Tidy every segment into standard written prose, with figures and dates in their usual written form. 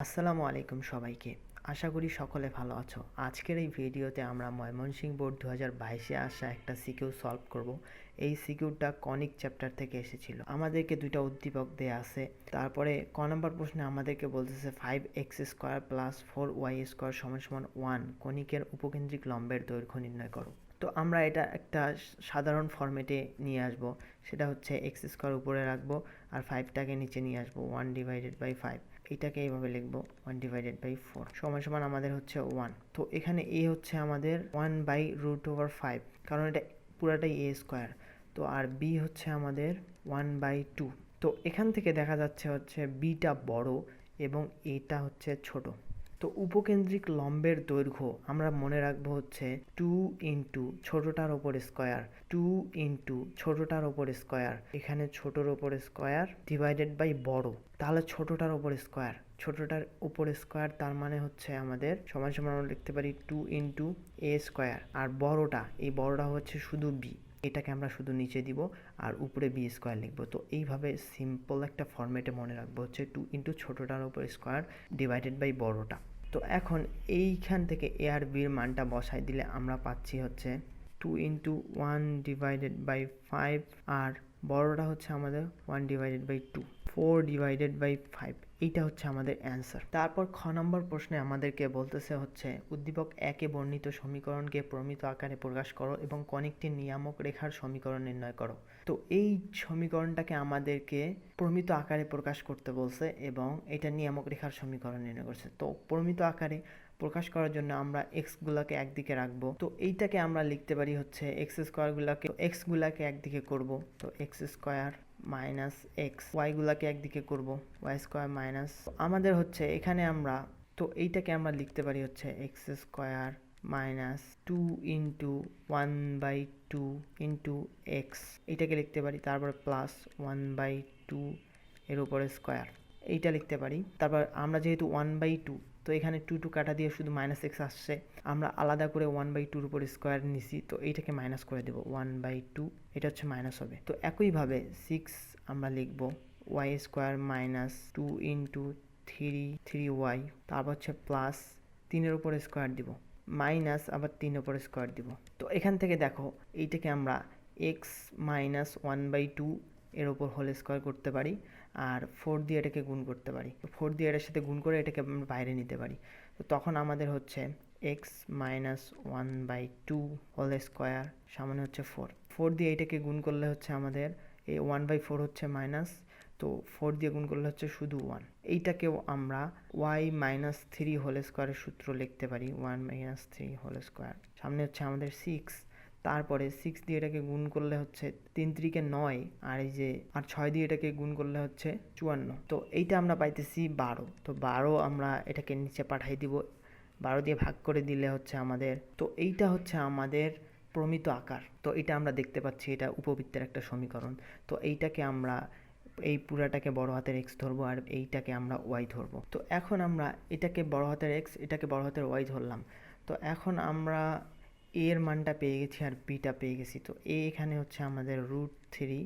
আসসালামু আলাইকুম সবাইকে। আশা করি সকলে ভালো আছো। আজকের এই ভিডিওতে আমরা ময়মনসিংহ বোর্ড 2022-এ আসা একটা সিকিউ সলভ করব। এই সিকিউটা কনিক চ্যাপ্টার থেকে এসেছিল। আমাদেরকে দুইটা উদ্দীপক দেয়া আছে। তারপরে ক নম্বর প্রশ্নে আমাদেরকে বলতেছে 5x² প্লাস 4y² সমান 1 কনিকের উপকেন্দ্রিক লম্বের দৈর্ঘ্য নির্ণয় করো। তো আমরা এটা একটা সাধারণ ফরম্যাটে নিয়ে আসব। সেটা হচ্ছে x² উপরে রাখবো আর 5টাকে নিচে নিয়ে আসবো 1/5। এটাকে এইভাবে লিখবো 1/4 সমান আমাদের হচ্ছে 1। তো এখানে a হচ্ছে আমাদের 1/√5, কারণ এটা পুরাটাই a²। তো আর b হচ্ছে আমাদের 1/2। তো এখান থেকে দেখা যাচ্ছে হচ্ছে bটা বড় এবং এটা হচ্ছে ছোট। তো উপকেন্দ্রিক লম্বের দৈর্ঘ্য আমরা মনে রাখবো হচ্ছে 2 ইন্টু ছোটটার ওপর স্কোয়ার, 2 ইন্টু ছোটটার ওপর স্কোয়ার, এখানে ছোটর ওপর স্কোয়ার ডিভাইডেড বাই বড়, তাহলে ছোটটার ওপর স্কোয়ার, ছোটটার উপর স্কোয়ার, তার মানে হচ্ছে আমাদের সমান আমরা লিখতে পারি 2 ইন্টু a²। আর বড়টা, এই বড়টা হচ্ছে শুধু b, এটাকে আমরা শুধু নিচে দিব আর উপরে b² লিখবো। তো এইভাবে সিম্পল একটা ফরম্যাটে মনে রাখবো হচ্ছে 2 ইন্টু ছোটটার উপর স্কোয়ার ডিভাইডেড বাই বড়টা। তো এখন এইখান থেকে a আর b এর মানটা বসাই দিলে আমরা পাচ্ছি হচ্ছে 2 ইন্টু 1/5 আর বড়টা হচ্ছে আমাদের 1/2, 4/5। এইটা হচ্ছে আমাদের অ্যান্সার। তারপর খ নম্বর প্রশ্নে আমাদেরকে বলতেছে হচ্ছে উদ্দীপক 1-এ বর্ণিত সমীকরণকে প্রমিত আকারে প্রকাশ করো এবং কনিকটির নিয়ামক রেখার সমীকরণ নির্ণয় করো। তো এই সমীকরণটাকে আমাদেরকে প্রমিত আকারে প্রকাশ করতে বলছে এবং এটা নিয়ামক রেখার সমীকরণ নির্ণয় করছে। তো প্রমিত আকারে প্রকাশ করার জন্য আমরা এক্স গুলাকে একদিকে রাখবো। তো এইটাকে আমরা লিখতে পারি হচ্ছে এক্স গুলাকে একদিকে করব। তো x² মাইনাস এক্স, ওয়াই গুলাকে একদিকে করব, y² মাইনাস, আমাদের হচ্ছে এখানে আমরা, তো এইটাকে আমরা লিখতে পারি হচ্ছে x² minus 2 into 1/2 into x, এইটাকে লিখতে পারি। তারপর প্লাস 1/2 এর উপরে স্কোয়ার, এইটা লিখতে পারি। তারপর আমরা যেহেতু 1/2, তো এখানে 2 কাটা দিয়ে শুধু -x আসছে, আমরা আলাদা করে 1/2 উপর স্কোয়ার নিছি, তো এইটাকে মাইনাস করে দেবো 1/2, এটা হচ্ছে মাইনাস হবে। তো একইভাবে 6 আমরা লিখবো y² মাইনাস 2 ইন্টু 3y, তারপর হচ্ছে প্লাস 3-এর উপর স্কোয়ার দিব, মাইনাস আবার 3-এর উপর স্কোয়ার দিব। তো এখান থেকে দেখো এইটাকে আমরা x মাইনাস 1/2 এর উপর হোল স্কোয়ার করতে পারি আর 4 দিয়ে এটাকে গুণ করতে পারি। 4 দিয়ে এটার সাথে গুণ করে এটাকে আমরা বাইরে নিতে পারি। তো তখন আমাদের হচ্ছে x মাইনাস 1/2 হোল স্কোয়ার সমান হচ্ছে 4 দিয়ে এটাকে গুণ করলে হচ্ছে আমাদের এই 1/4 হচ্ছে মাইনাস, তো 4 দিয়ে গুণ করলে হচ্ছে শুধু 1। এইটাকেও আমরা y মাইনাস 3 হোল স্কোয়ারের সূত্র লিখতে পারি, 1 মাইনাস 3 হোল স্কোয়ার, সামনে হচ্ছে আমাদের 6, তারপরে 6 দিয়ে এটাকে গুণ করলে হচ্ছে 3 3-কে 9, আর এই যে আর 6 দিয়ে এটাকে গুণ করলে হচ্ছে 54। তো এইটা আমরা পাইতেছি 12। তো 12 আমরা এটাকে নিচে পাঠাই দিব, 12 দিয়ে ভাগ করে দিলে হচ্ছে আমাদের, তো এইটা হচ্ছে আমাদের প্রমিত আকার। তো এটা আমরা দেখতে পাচ্ছি, এটা উপবৃত্তের একটা সমীকরণ। তো এইটাকে আমরা এই পুরাটাকে বড় হাতের x ধরবো আর এইটাকে আমরা y ধরবো। তো এখন আমরা এটাকে বড় হাতের x, এটাকে বড় হাতের y ধরলাম। তো এখন আমরা a এর মানটা পেয়ে গেছি আর bটা পেয়ে গেছি। তো a এখানে হচ্ছে আমাদের √3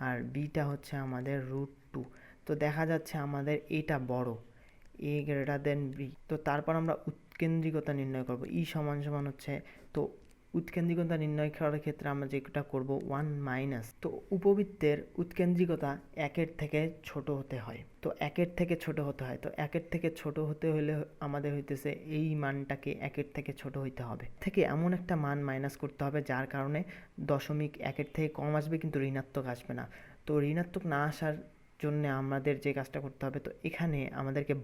আর bটা হচ্ছে আমাদের √2। তো দেখা যাচ্ছে আমাদের এটা বড়, a গ্রেটার দেন b। তো তারপর আমরা উৎকেন্দ্রিকতা নির্ণয় করব, e সমান হচ্ছে, তো উৎকেন্দ্রিকতা নির্ণয় করার ক্ষেত্রে আমরা যেটা করব 1 মাইনাস, তো উপবৃত্তের উৎকেন্দ্রিকতা 1-এর থেকে ছোট হতে হয়। তো 1-এর থেকে ছোট হতে হয়, তো 1-এর থেকে ছোট হতে হলে আমাদের হইতেছে এই মানটাকে 1-এর থেকে ছোট হইতে হবে, থেকে এমন একটা মান মাইনাস করতে হবে যার কারণে দশমিক 1-এর থেকে কম আসবে কিন্তু ঋণাত্মক আসবে না। তো ঋণাত্মক না আসার জন্য আমাদের যে কাজটা করতে হবে, তো এখানে আমাদেরকে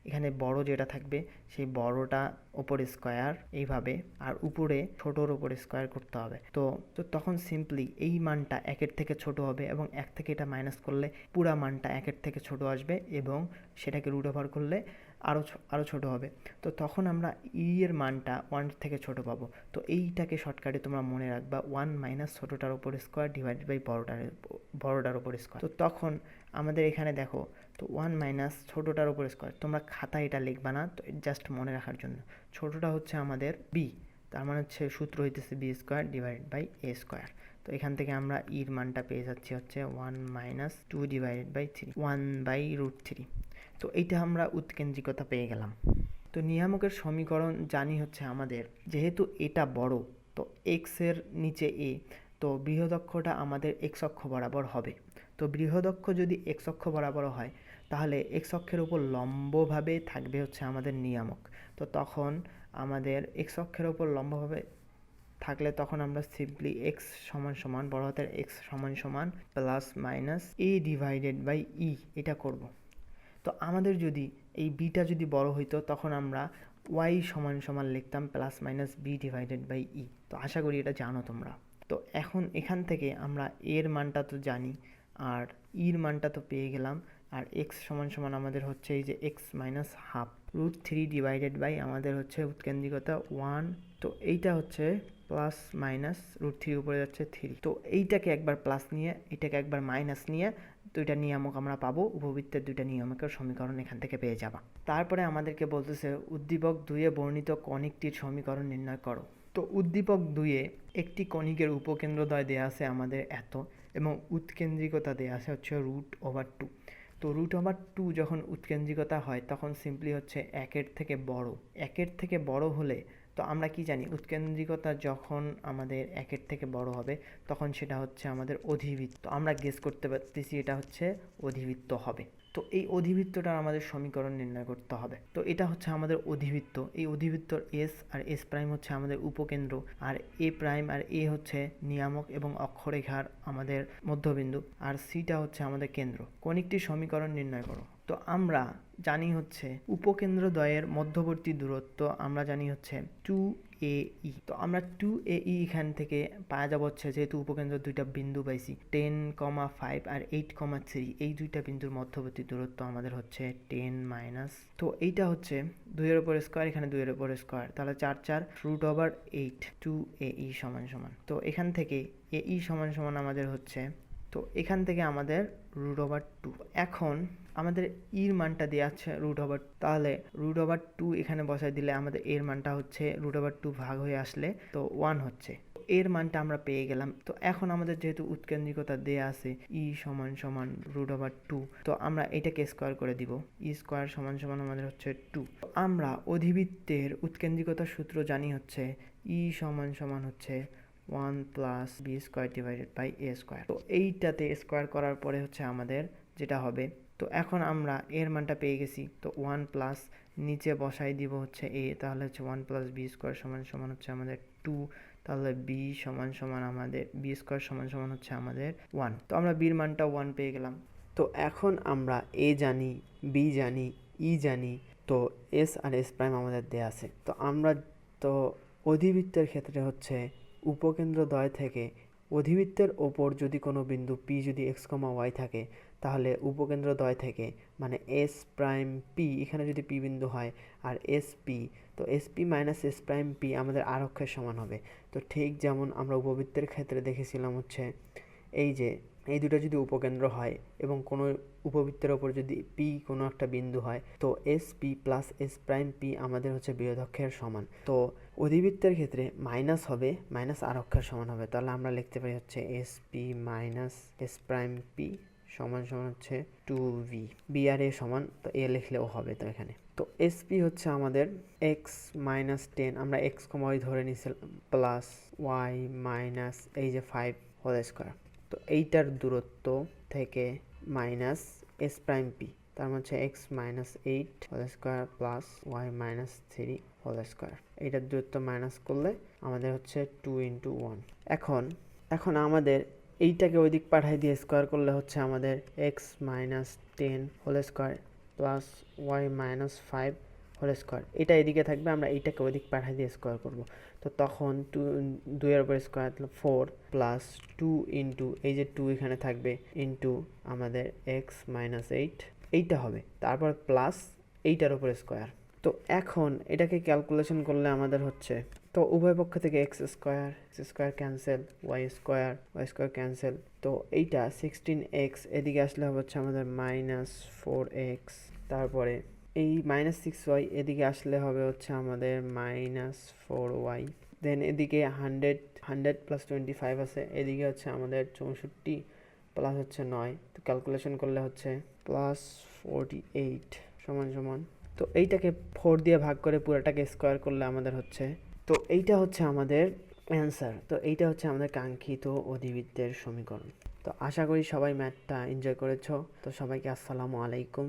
এখানে বড় যেটা থাকবে সেই বড়টা ওপর স্কোয়ার এইভাবে, আর উপরে ছোটোর ওপর স্কোয়ার করতে হবে। তো তখন সিম্পলি এই মানটা 1-এর থেকে ছোট হবে এবং 1 থেকে এটা মাইনাস করলে পুরা মানটা 1-এর থেকে ছোট আসবে এবং সেটাকে √ওভার করলে আরও ছোট হবে। তো তখন আমরা এর মানটা 1 থেকে ছোট পাবো। তো এইটাকে শর্টকাটে তোমরা মনে রাখবা 1 মাইনাস ছোটোটার ওপর স্কোয়ার ডিভাইডেড বাই বড়টার ওপর স্কোয়ার। তো তখন আমাদের এখানে দেখো, তো 1 মাইনাস ছোটোটার ওপর স্কোয়ার, তোমরা খাতায় এটা লিখবা না, তো জাস্ট মনে রাখার জন্য। ছোটোটা হচ্ছে আমাদের b, তার মানে হচ্ছে সূত্র হইতেছে b² ডিভাইডেড বাই a²। তো এখান থেকে আমরা এর মানটা পেয়ে যাচ্ছি হচ্ছে 1 মাইনাস 2 ডিভাইডেড বাই 3, 1/√3। তো এইটা আমরা উৎকেন্দ্রিকতা পেয়ে গেলাম। তো নিয়ামকের সমীকরণ জানি হচ্ছে আমাদের, যেহেতু এটা বড়, তো এক্সের নিচে এ, তো বৃহদক্ষটা আমাদের এক্স অক্ষ বরাবর হবে। তো বৃহদক্ষ যদি এক্স অক্ষ বরাবর হয়, তাহলে এক্স অক্ষের উপর লম্বভাবে থাকবে হচ্ছে আমাদের নিয়ামক। তো তখন আমাদের এক্স অক্ষের উপর লম্বভাবে থাকলে তখন আমরা সিম্পলি এক্স সমান সমান বড় হাতের এক্স সমান সমান plus minus A divided by E এটা করব। তো আমাদের যদি এই বিটা যদি বড় হইতো, তখন আমরা ওয়াই সমান সমান লিখতাম plus minus B divided by E. তো আশা করি এটা জানো তোমরা। তো এখন এখান থেকে আমরা এর মানটা তো জানি, আর ইর মানটা তো পেয়ে গেলাম, আর এক্স সমান সমান আমাদের হচ্ছে এই যে x minus half √3 divided by আমাদের হচ্ছে উৎকেন্দ্রিকতা 1। তো এইটা হচ্ছে প্লাস মাইনাস √3 উপরে যাচ্ছে 3। তো এইটাকে একবার প্লাস নিয়ে এটাকে একবার মাইনাস নিয়ে দুইটা নিয়ামক আমরা পাবো, উপবৃত্তের দুইটা নিয়ামকের সমীকরণ এখান থেকে পেয়ে যাবা। তারপরে আমাদেরকে বলতেছে উদ্দীপক 2-এ বর্ণিত কণিকটির সমীকরণ নির্ণয় করো। তো উদ্দীপক 2-এ একটি কণিকের উপকেন্দ্রদ্বয় দেয়া আছে আমাদের এত, এবং উৎকেন্দ্রিকতা দেয়া আছে হচ্ছে √2। তো √2 যখন উৎকেন্দ্রিকতা হয়, তখন সিম্পলি হচ্ছে একের থেকে বড় হলে, তো আমরা কি জানি উৎকেন্দ্রিকতা যখন আমাদের একের থেকে বড় হবে, তখন সেটা হচ্ছে আমাদের অধিবৃত্ত। আমরা গেস করতে পারতেছি এটা হচ্ছে অধিবৃত্ত হবে। তো এই অধিবৃত্তটার আমাদের সমীকরণ নির্ণয় করতে হবে। তো এটা হচ্ছে আমাদের অধিবৃত্ত। এই অধিবৃত্তর এস আর এস প্রাইম হচ্ছে আমাদের উপকেন্দ্র, আর এ প্রাইম আর এ হচ্ছে নিয়ামক এবং অক্ষরেখার আমাদের মধ্যবিন্দু, আর সিটা হচ্ছে আমাদের কেন্দ্র। কণিকটির সমীকরণ নির্ণয় করো। তো আমরা জানি হচ্ছে উপকেন্দ্রদ্বয়ের মধ্যবর্তী দূরত্ব আমরা জানি হচ্ছে 2AE। তো আমরা 2AE এখান থেকে পাওয়া যাব হচ্ছে, যেহেতু উপকেন্দ্র দুইটা বিন্দু পাইছি 10,5 আর 8,3, এই দুইটা বিন্দুর মধ্যবর্তী দূরত্ব আমাদের হচ্ছে 10 মাইনাস, তো এইটা হচ্ছে 2-এর উপর স্কোয়ার, এখানে 2-এর উপর স্কোয়ার, তাহলে 4 √8 2AE সমান সমান। তো এখান থেকে AE সমান সমান আমাদের হচ্ছে, তো এখান থেকে আমাদের √2। এখন আমাদের ইর মানটা দেওয়া আছে √2, তাহলে √2 এখানে বসাই দিলে আমাদের এর মানটা হচ্ছে √2 ভাগ হয়ে আসলে তো 1 হচ্ছে। এর মানটা আমরা পেয়ে গেলাম। তো এখন আমাদের যেহেতু উৎকেন্দ্রিকতা দেয়া আছে ই সমান সমান √2, তো আমরা এটাকে স্কোয়ার করে দিব, ই স্কোয়ার সমান সমান আমাদের হচ্ছে 2। আমরা অধিবৃত্তের উৎকেন্দ্রিকতার সূত্র জানি হচ্ছে ই সমান সমান হচ্ছে 1 plus b square divided by a square. তো এইটাতে স্কোয়ার করার পরে হচ্ছে আমাদের যেটা হবে, তো এখন আমরা এর মানটা পেয়ে গেছি, তো 1 প্লাস নিচে বসাই দিব হচ্ছে এ, তাহলে হচ্ছে 1 প্লাস বি স্কোয়ার সমান সমান হচ্ছে আমাদের 2, তাহলে বি সমান সমান আমাদের বি স্কোয়ার সমান সমান হচ্ছে আমাদের 1। তো আমরা বির মানটা 1 পেয়ে গেলাম। তো এখন আমরা এ জানি, বি জানি, ই জানি, তো এস আর এস প্রাইম আমাদের দেয়া আছে। তো আমরা তো অধিবৃত্তের ক্ষেত্রে হচ্ছে উপকেন্দ্রদ্বয় থেকে অধিবৃত্তের ওপর যদি কোনো বিন্দু পি যদি এক্স কমা ওয়াই থাকে, তাহলে উপকেন্দ্রদ্বয় থেকে মানে এস প্রাইম পি, এখানে যদি পি বিন্দু হয় আর এস পি, তো S P minus S prime P আমাদের আর অক্ষের সমান হবে। তো ঠিক যেমন আমরা উপবৃত্তের ক্ষেত্রে দেখেছিলাম হচ্ছে এই যে এই দুটো যদি উপকেন্দ্র হয় এবং কোনো উপবৃত্তের ওপর যদি পি কোনো একটা বিন্দু হয়, তো S P plus S prime P আমাদের হচ্ছে বৃহদক্ষের সমান। তো অধিবৃত্তের ক্ষেত্রে মাইনাস হবে, মাইনাস আর অক্ষের সমান হবে, তাহলে আমরা লিখতে পারি হচ্ছে S P minus S prime P সমান সমান হচ্ছে 2v। বি আর এ সমান, তো এ লিখলেও হবে। তো এখানে তো এস পি হচ্ছে আমাদের এক্স মাইনাস 10, আমরা এক্স কমাই ধরে নিয়েছিলাম, প্লাস ওয়াই মাইনাস এই যে 5 হোল স্কোয়ার। তো এইটার দূরত্ব থেকে মাইনাস এস প্রাইম পি, তার হচ্ছে x minus 8 whole square plus y minus 3 whole square. এইটার দূরত্ব মাইনাস করলে আমাদের হচ্ছে 2 × 1। এখন আমাদের এইটাকে ওই দিক পাঠাই দিয়ে স্কোয়ার করলে হচ্ছে আমাদের x minus 10 whole square plus y minus 5 whole square. এটা এদিকে থাকবে, আমরা এইটাকে ওই দিক পাঠাই দিয়ে স্কোয়ার করব। তো তখন 2-এর উপর স্কোয়ার 4 প্লাস 2 ইন্টু এই যে 2 এখানে থাকবে ইন্টু আমাদের এক্স মাইনাস 8 এইটা হবে, তারপর প্লাস এইটার উপর স্কোয়ার। তো এখন এটাকে ক্যালকুলেশন করলে আমাদের হচ্ছে, তো উভয় পক্ষ থেকে x square cancel, y square cancel, তো এইটা 16x এদিকে আসলে হচ্ছে আমাদের -4x, তারপরে এই -6y এদিকে আসলে হবে হচ্ছে আমাদের -4y, দেন এদিকে 100 প্লাস 25 আছে, এদিকে হচ্ছে আমাদের 64 প্লাস হচ্ছে 9, তো ক্যালকুলেশন করলে হচ্ছে 48 সমান সমান, তো এইটাকে 4 দিয়ে ভাগ করে পুরোটাকে স্কোয়ার করলে আমাদের হচ্ছে, তো এইটা হচ্ছে আমাদের অ্যান্সার। তো এইটা হচ্ছে আমাদের কাঙ্ক্ষিত অধিবৃত্তের সমীকরণ। তো আশা করি সবাই ম্যাথটা এনজয় করেছো। তো সবাইকে আসসালামু আলাইকুম।